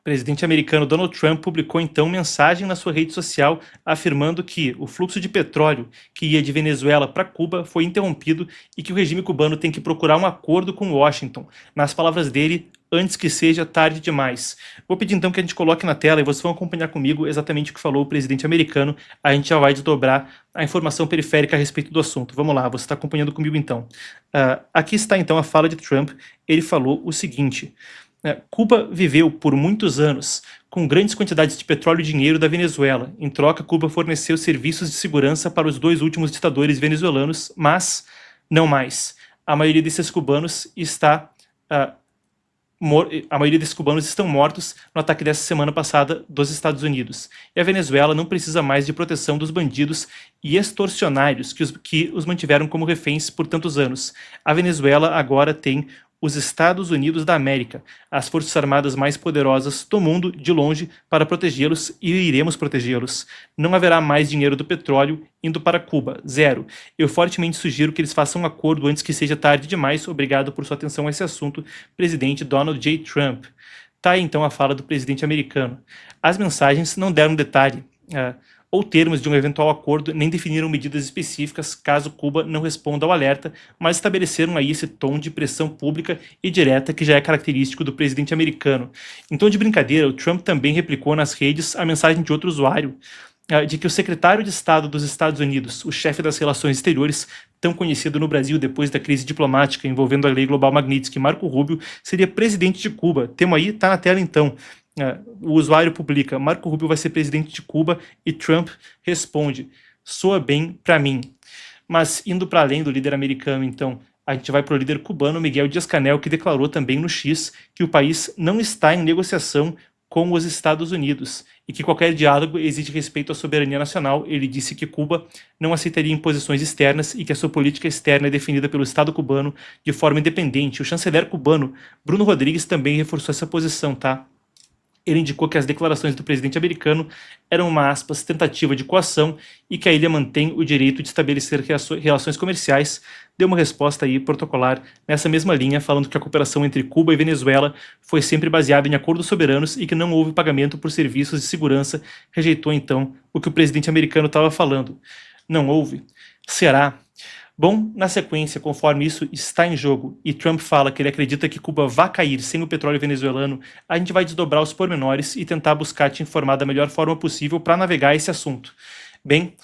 O presidente americano Donald Trump publicou então mensagem na sua rede social afirmando que o fluxo de petróleo que ia de Venezuela para Cuba foi interrompido e que o regime cubano tem que procurar um acordo com Washington. Nas palavras dele, antes que seja tarde demais. Vou pedir então que a gente coloque na tela e vocês vão acompanhar comigo exatamente o que falou o presidente americano. A gente já vai desdobrar a informação periférica a respeito do assunto. Vamos lá, você está acompanhando comigo então. Aqui está então a fala de Trump. Ele falou o seguinte: Cuba viveu por muitos anos com grandes quantidades de petróleo e dinheiro da Venezuela. Em troca, Cuba forneceu serviços de segurança para os dois últimos ditadores venezuelanos, mas não mais. A maioria desses cubanos estão mortos no ataque dessa semana passada dos Estados Unidos. E a Venezuela não precisa mais de proteção dos bandidos e extorsionários que os mantiveram como reféns por tantos anos. A Venezuela agora tem os Estados Unidos da América, as forças armadas mais poderosas do mundo de longe para protegê-los e iremos protegê-los. Não haverá mais dinheiro do petróleo indo para Cuba, zero. Eu fortemente sugiro que eles façam um acordo antes que seja tarde demais. Obrigado por sua atenção a esse assunto, presidente Donald J. Trump. Tá aí então a fala do presidente americano. As mensagens não deram detalhe ou termos de um eventual acordo, nem definiram medidas específicas caso Cuba não responda ao alerta, mas estabeleceram aí esse tom de pressão pública e direta que já é característico do presidente americano. Em tom de brincadeira, o Trump também replicou nas redes a mensagem de outro usuário de que o secretário de Estado dos Estados Unidos, o chefe das relações exteriores, tão conhecido no Brasil depois da crise diplomática envolvendo a Lei Global Magnitsky, Marco Rubio, seria presidente de Cuba. Temo aí, tá na tela então. O usuário publica: Marco Rubio vai ser presidente de Cuba, e Trump responde: soa bem para mim. Mas indo para além do líder americano, então, a gente vai para o líder cubano Miguel Díaz-Canel, que declarou também no X que o país não está em negociação com os Estados Unidos e que qualquer diálogo exige respeito à soberania nacional. Ele disse que Cuba não aceitaria imposições externas e que a sua política externa é definida pelo Estado cubano de forma independente. O chanceler cubano Bruno Rodrigues também reforçou essa posição, tá? Ele indicou que as declarações do presidente americano eram uma, aspas, tentativa de coação e que a ilha mantém o direito de estabelecer relações comerciais. Deu uma resposta aí protocolar nessa mesma linha, falando que a cooperação entre Cuba e Venezuela foi sempre baseada em acordos soberanos e que não houve pagamento por serviços de segurança. Rejeitou então o que o presidente americano estava falando. Não houve? Será? Bom, na sequência, conforme isso está em jogo e Trump fala que ele acredita que Cuba vai cair sem o petróleo venezuelano, a gente vai desdobrar os pormenores e tentar buscar te informar da melhor forma possível para navegar esse assunto. Bem,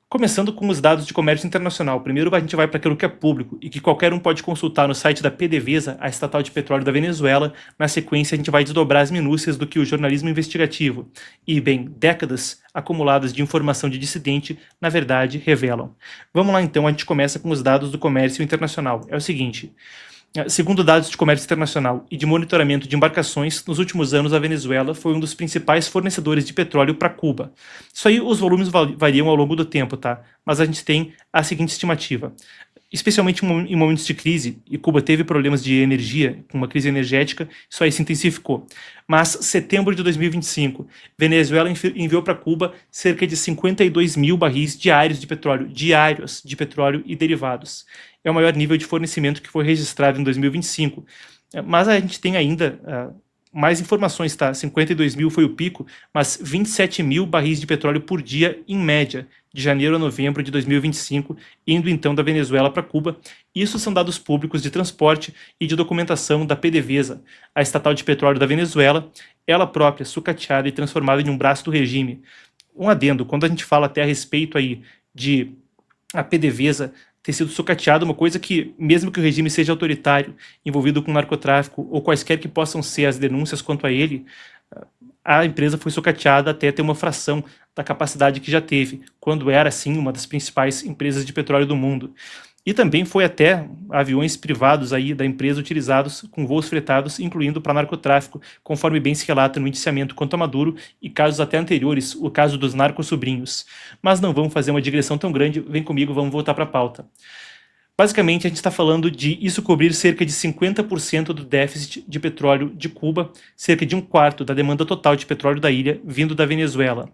começando com os dados de comércio internacional. Primeiro a gente vai para aquilo que é público e que qualquer um pode consultar no site da PDVSA, a estatal de petróleo da Venezuela. Na sequência a gente vai desdobrar as minúcias do que o jornalismo investigativo e, bem, décadas acumuladas de informação de dissidente, na verdade, revelam. Vamos lá então, a gente começa com os dados do comércio internacional. É o seguinte: segundo dados de comércio internacional e de monitoramento de embarcações, nos últimos anos a Venezuela foi um dos principais fornecedores de petróleo para Cuba. Isso aí, os volumes variam ao longo do tempo, tá? Mas a gente tem a seguinte estimativa. Especialmente em momentos de crise, e Cuba teve problemas de energia, com uma crise energética, isso aí se intensificou. Mas, setembro de 2025, Venezuela enviou para Cuba cerca de 52 mil barris diários de petróleo e derivados. É o maior nível de fornecimento que foi registrado em 2025. Mas a gente tem ainda mais informações, tá? 52 mil foi o pico, mas 27 mil barris de petróleo por dia, em média, de janeiro a novembro de 2025, indo então da Venezuela para Cuba. Isso são dados públicos de transporte e de documentação da PDVSA, a estatal de petróleo da Venezuela, ela própria sucateada e transformada em um braço do regime. Um adendo, quando a gente fala até a respeito aí de a PDVSA ter sido sucateado, uma coisa que, mesmo que o regime seja autoritário, envolvido com narcotráfico, ou quaisquer que possam ser as denúncias quanto a ele, a empresa foi sucateada até ter uma fração da capacidade que já teve, quando era, sim, uma das principais empresas de petróleo do mundo. E também foi até aviões privados aí da empresa utilizados com voos fretados, incluindo para narcotráfico, conforme bem se relata no indiciamento contra Maduro e casos até anteriores, o caso dos narcossobrinhos. Mas não vamos fazer uma digressão tão grande, vem comigo, vamos voltar para a pauta. Basicamente, a gente está falando de isso cobrir cerca de 50% do déficit de petróleo de Cuba, cerca de um quarto da demanda total de petróleo da ilha vindo da Venezuela.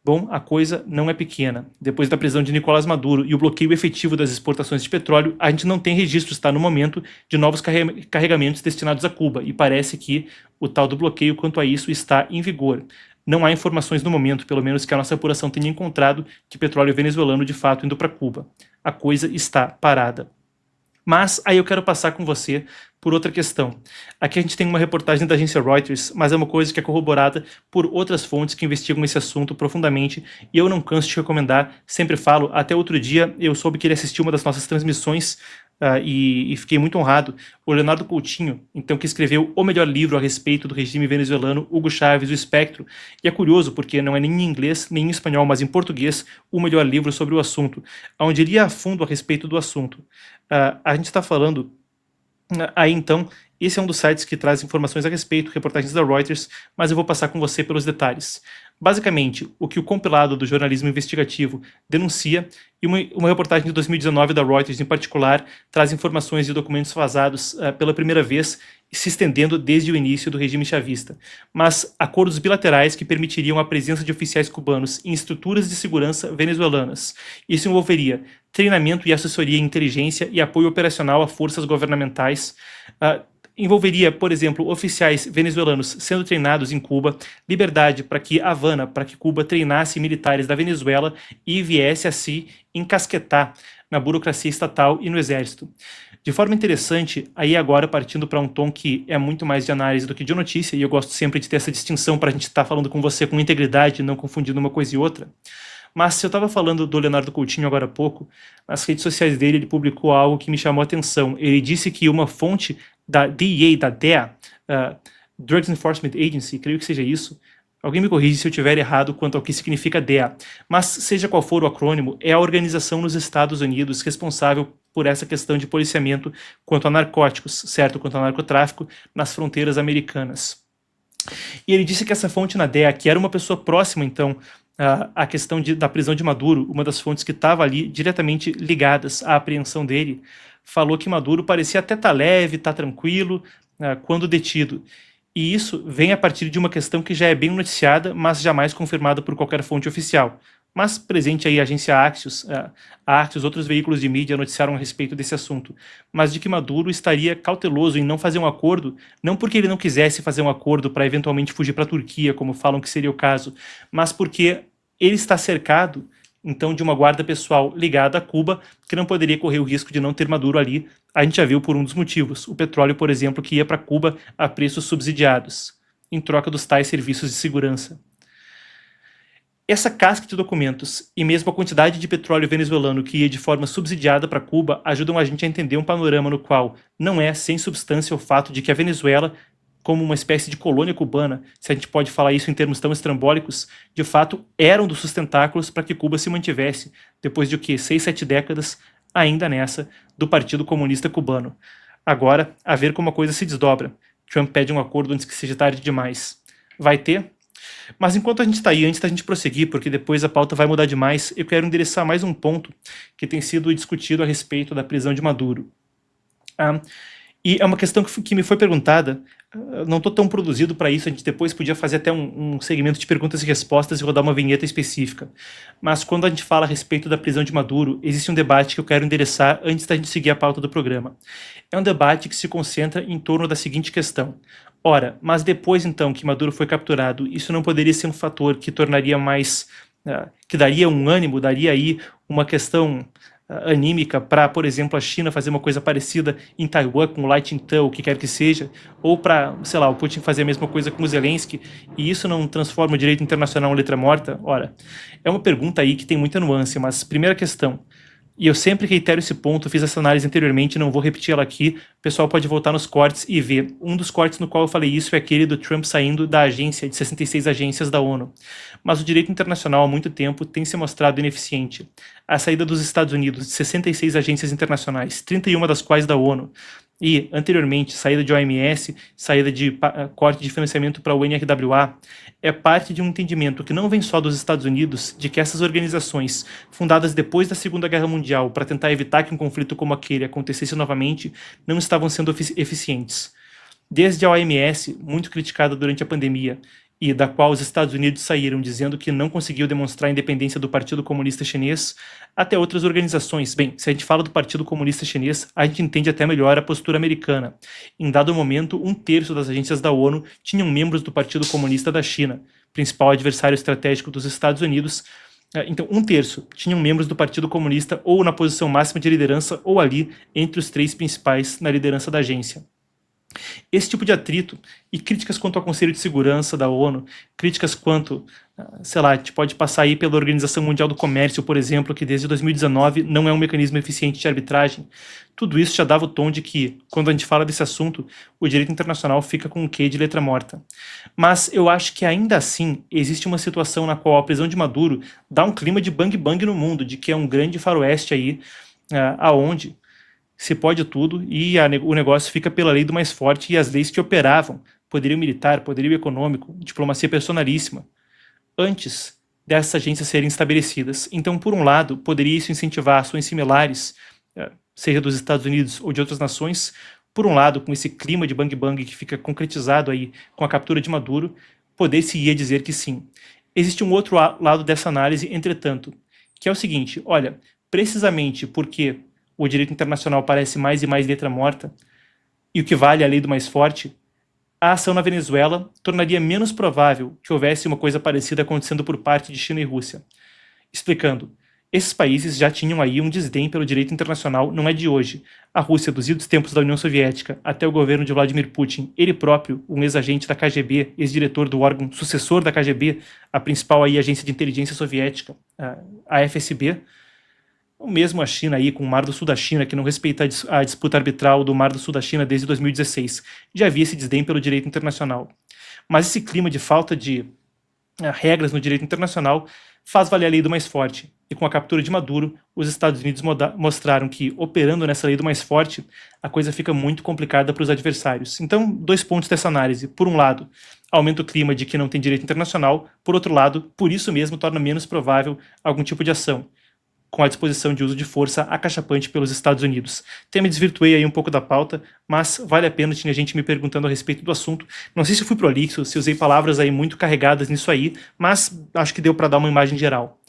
Bom, a coisa não é pequena. Depois da prisão de Nicolás Maduro e o bloqueio efetivo das exportações de petróleo, a gente não tem registros, no momento, de novos carregamentos destinados a Cuba, e parece que o tal do bloqueio quanto a isso está em vigor. Não há informações no momento, pelo menos que a nossa apuração tenha encontrado, de petróleo venezuelano de fato indo para Cuba. A coisa está parada. Mas aí eu quero passar com você por outra questão. Aqui a gente tem uma reportagem da agência Reuters, mas é uma coisa que é corroborada por outras fontes que investigam esse assunto profundamente, e eu não canso de recomendar, sempre falo. Até outro dia eu soube que ele assistiu uma das nossas transmissões e fiquei muito honrado. O Leonardo Coutinho, então, que escreveu o melhor livro a respeito do regime venezuelano, Hugo Chávez, O Espectro, e é curioso porque não é nem em inglês, nem em espanhol, mas em português, o melhor livro sobre o assunto, onde ele ia a fundo a respeito do assunto. A gente está falando aí, então, esse é um dos sites que traz informações a respeito, reportagens da Reuters, mas eu vou passar com você pelos detalhes. Basicamente, o que o compilado do jornalismo investigativo denuncia, e uma reportagem de 2019 da Reuters, em particular, traz informações de documentos vazados pela primeira vez, se estendendo desde o início do regime chavista, mas acordos bilaterais que permitiriam a presença de oficiais cubanos em estruturas de segurança venezuelanas. Isso envolveria treinamento e assessoria em inteligência e apoio operacional a forças governamentais, envolveria, por exemplo, oficiais venezuelanos sendo treinados em Cuba, liberdade para que Havana, para que Cuba treinasse militares da Venezuela e viesse a se encasquetar na burocracia estatal e no exército. De forma interessante, aí agora partindo para um tom que é muito mais de análise do que de notícia, e eu gosto sempre de ter essa distinção para a gente estar falando com você com integridade, não confundindo uma coisa e outra. Mas se eu estava falando do Leonardo Coutinho agora há pouco, nas redes sociais dele ele publicou algo que me chamou a atenção. Ele disse que uma fonte da DEA, da DEA, Drugs Enforcement Agency, creio que seja isso, alguém me corrige se eu estiver errado quanto ao que significa DEA, mas seja qual for o acrônimo, é a organização nos Estados Unidos responsável por essa questão de policiamento quanto a narcóticos, certo? Quanto ao narcotráfico nas fronteiras americanas. E ele disse que essa fonte na DEA, que era uma pessoa próxima, então, à questão da prisão de Maduro, uma das fontes que estava ali diretamente ligadas à apreensão dele, falou que Maduro parecia até estar leve, estar tranquilo, quando detido. E isso vem a partir de uma questão que já é bem noticiada, mas jamais confirmada por qualquer fonte oficial. Mas presente aí a agência Axios, outros veículos de mídia noticiaram a respeito desse assunto, mas de que Maduro estaria cauteloso em não fazer um acordo, não porque ele não quisesse fazer um acordo para eventualmente fugir para a Turquia, como falam que seria o caso, mas porque ele está cercado, então, de uma guarda pessoal ligada a Cuba, que não poderia correr o risco de não ter Maduro ali. A gente já viu por um dos motivos, o petróleo, por exemplo, que ia para Cuba a preços subsidiados, em troca dos tais serviços de segurança. Essa casca de documentos e mesmo a quantidade de petróleo venezuelano que ia de forma subsidiada para Cuba ajudam a gente a entender um panorama no qual não é sem substância o fato de que a Venezuela, como uma espécie de colônia cubana, se a gente pode falar isso em termos tão estrambólicos, de fato era um dos sustentáculos para que Cuba se mantivesse, depois de 6, 7 décadas, ainda nessa, do Partido Comunista Cubano. Agora, a ver como a coisa se desdobra. Trump pede um acordo antes que seja tarde demais. Vai ter? Mas enquanto a gente está aí, antes da gente prosseguir, porque depois a pauta vai mudar demais, eu quero endereçar mais um ponto que tem sido discutido a respeito da prisão de Maduro. E é uma questão que me foi perguntada, não estou tão produzido para isso, a gente depois podia fazer até um segmento de perguntas e respostas e rodar uma vinheta específica. Mas quando a gente fala a respeito da prisão de Maduro, existe um debate que eu quero endereçar antes da gente seguir a pauta do programa. É um debate que se concentra em torno da seguinte questão. Ora, mas depois então que Maduro foi capturado, isso não poderia ser um fator que tornaria mais, que daria um ânimo, daria aí uma questão anímica para, por exemplo, a China fazer uma coisa parecida em Taiwan com o Lai Ching-te, o que quer que seja, ou para, sei lá, o Putin fazer a mesma coisa com o Zelensky, e isso não transforma o direito internacional em letra morta? Ora, é uma pergunta aí que tem muita nuance, mas primeira questão, e eu sempre reitero esse ponto, fiz essa análise anteriormente, não vou repetir ela aqui, o pessoal pode voltar nos cortes e ver. Um dos cortes no qual eu falei isso é aquele do Trump saindo da agência, de 66 agências da ONU. Mas o direito internacional há muito tempo tem se mostrado ineficiente. A saída dos Estados Unidos de 66 agências internacionais, 31 das quais da ONU, e, anteriormente, saída de OMS, saída de corte de financiamento para o NRWA, é parte de um entendimento que não vem só dos Estados Unidos, de que essas organizações, fundadas depois da Segunda Guerra Mundial para tentar evitar que um conflito como aquele acontecesse novamente, não estavam sendo eficientes. Desde a OMS, muito criticada durante a pandemia, e da qual os Estados Unidos saíram dizendo que não conseguiu demonstrar a independência do Partido Comunista Chinês, até outras organizações. Bem, se a gente fala do Partido Comunista Chinês, a gente entende até melhor a postura americana. Em dado momento, 1/3 das agências da ONU tinham membros do Partido Comunista da China, principal adversário estratégico dos Estados Unidos. Então, 1/3 tinham membros do Partido Comunista ou na posição máxima de liderança ou ali entre os 3 principais na liderança da agência. Esse tipo de atrito e críticas quanto ao Conselho de Segurança da ONU, críticas quanto, sei lá, a gente pode passar aí pela Organização Mundial do Comércio, por exemplo, que desde 2019 não é um mecanismo eficiente de arbitragem, tudo isso já dava o tom de que, quando a gente fala desse assunto, o direito internacional fica com um quê de letra morta. Mas eu acho que ainda assim existe uma situação na qual a prisão de Maduro dá um clima de bang-bang no mundo, de que é um grande faroeste aí, aonde se pode tudo e o negócio fica pela lei do mais forte e as leis que operavam, poderio militar, poderio econômico, diplomacia personalíssima, antes dessas agências serem estabelecidas. Então, por um lado, poderia isso incentivar ações similares, seja dos Estados Unidos ou de outras nações, por um lado, com esse clima de bang-bang que fica concretizado aí com a captura de Maduro, poder-se-ia dizer que sim. Existe um outro lado dessa análise, entretanto, que é o seguinte, olha, precisamente porque o direito internacional parece mais e mais letra morta, e o que vale é a lei do mais forte, a ação na Venezuela tornaria menos provável que houvesse uma coisa parecida acontecendo por parte de China e Rússia. Explicando, esses países já tinham aí um desdém pelo direito internacional, não é de hoje. A Rússia, dos idos tempos da União Soviética até o governo de Vladimir Putin, ele próprio, um ex-agente da KGB, ex-diretor do órgão sucessor da KGB, a principal aí agência de inteligência soviética, a FSB, ou mesmo a China aí, com o Mar do Sul da China, que não respeita a disputa arbitral do Mar do Sul da China desde 2016. Já havia esse desdém pelo direito internacional. Mas esse clima de falta de regras no direito internacional faz valer a lei do mais forte. E com a captura de Maduro, os Estados Unidos mostraram que, operando nessa lei do mais forte, a coisa fica muito complicada para os adversários. Então, 2 pontos dessa análise. Por um lado, aumenta o clima de que não tem direito internacional. Por outro lado, por isso mesmo, torna menos provável algum tipo de ação, com a disposição de uso de força acachapante pelos Estados Unidos. Até me desvirtuei aí um pouco da pauta, mas vale a pena, tinha gente me perguntando a respeito do assunto. Não sei se eu fui prolixo, se usei palavras aí muito carregadas nisso aí, mas acho que deu para dar uma imagem geral.